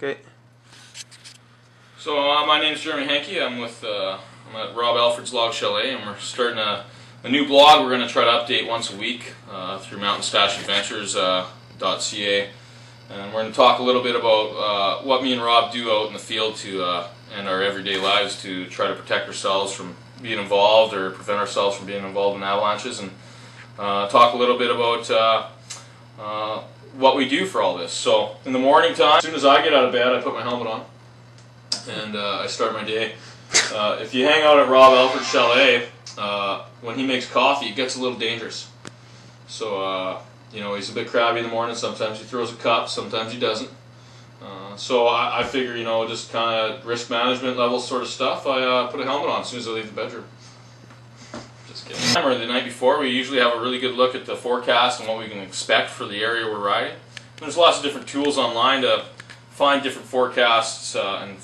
Okay. So my name is Jeremy Henke. I'm at Rob Alfred's Log Chalet, and we're starting a new blog. We're going to try to update once a week through mountainstashadventures.ca, and we're going to talk a little bit about what me and Rob do out in the field to and our everyday lives to try to protect ourselves from being involved or prevent ourselves from being involved in avalanches, and talk a little bit about what we do for all this. So in the morning time, as soon as I get out of bed, I put my helmet on and I start my day. If you hang out at Rob Alfred's Chalet, when he makes coffee, it gets a little dangerous. So you know, he's a bit crabby in the morning. Sometimes he throws a cup, sometimes he doesn't. So I figure, you know, just kind of risk management level sort of stuff, I put a helmet on as soon as I leave the bedroom. Just kidding. The night before, we usually have a really good look at the forecast and what we can expect for the area we're riding. There's lots of different tools online to find different forecasts and,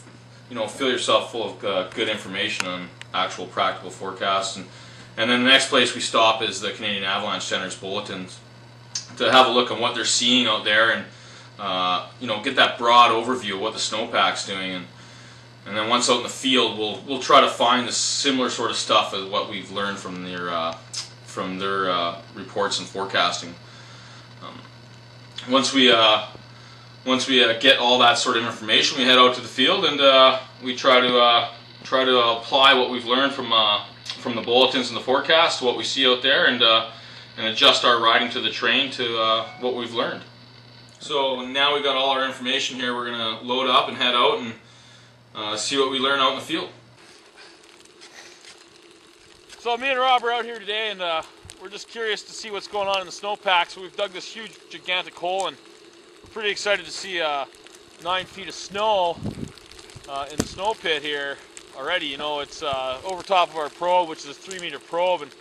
you know, fill yourself full of good information on actual practical forecasts. And then the next place we stop is the Canadian Avalanche Center's bulletins to have a look on what they're seeing out there and you know, get that broad overview of what the snowpack's doing, and then once out in the field, we'll try to find the similar sort of stuff as what we've learned from their reports and forecasting. Once we get all that sort of information, we head out to the field and we try to apply what we've learned from the bulletins and the forecast to what we see out there, and adjust our riding to the terrain to what we've learned. So now we've got all our information here, we're going to load up and head out and see what we learn out in the field. So me and Rob are out here today, and we're just curious to see what's going on in the snowpack. So we've dug this huge, gigantic hole, and we're pretty excited to see 9 feet of snow in the snow pit here already. You know, it's over top of our probe, which is a 3-meter probe, and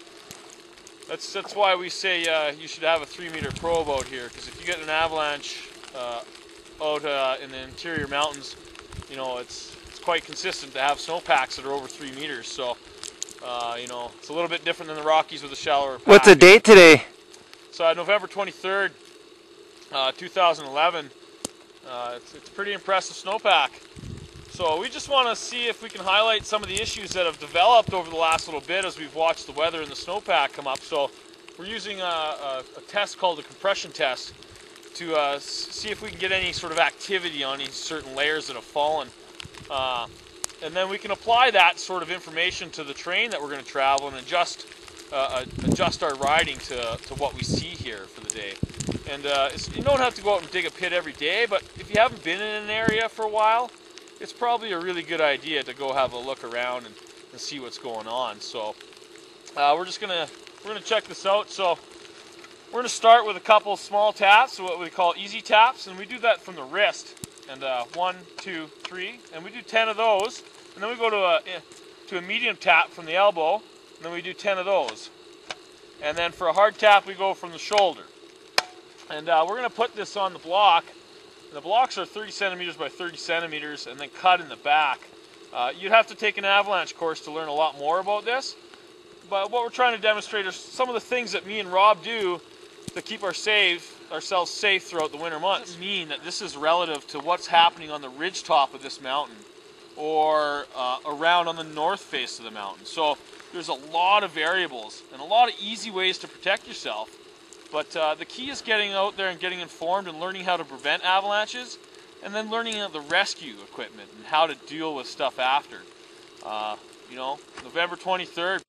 that's why we say you should have a 3-meter probe out here, because if you get an avalanche out in the interior mountains, you know, it's quite consistent to have snowpacks that are over 3 meters. So you know, it's a little bit different than the Rockies with a shallower pack. What's the date today? So November 23rd, 2011. It's a pretty impressive snowpack. So we just want to see if we can highlight some of the issues that have developed over the last little bit as we've watched the weather and the snowpack come up. So we're using a test called a compression test to see if we can get any sort of activity on these certain layers that have fallen. And then we can apply that sort of information to the terrain that we're going to travel and adjust our riding to what we see here for the day. And you don't have to go out and dig a pit every day, but if you haven't been in an area for a while, it's probably a really good idea to go have a look around and see what's going on. So we're gonna check this out. So we're gonna start with a couple small taps, what we call easy taps, and we do that from the wrist. And 1, 2, 3, and we do 10 of those. And then we go to a medium tap from the elbow, and then we do 10 of those. And then for a hard tap, we go from the shoulder. And we're gonna put this on the block. The blocks are 30 centimeters by 30 centimeters and then cut in the back. You'd have to take an avalanche course to learn a lot more about this. But what we're trying to demonstrate are some of the things that me and Rob do to keep ourselves safe throughout the winter months. It doesn't mean that this is relative to what's happening on the ridge top of this mountain or around on the north face of the mountain. So there's a lot of variables and a lot of easy ways to protect yourself. But the key is getting out there and getting informed and learning how to prevent avalanches, and then learning the rescue equipment and how to deal with stuff after. You know, November 23rd.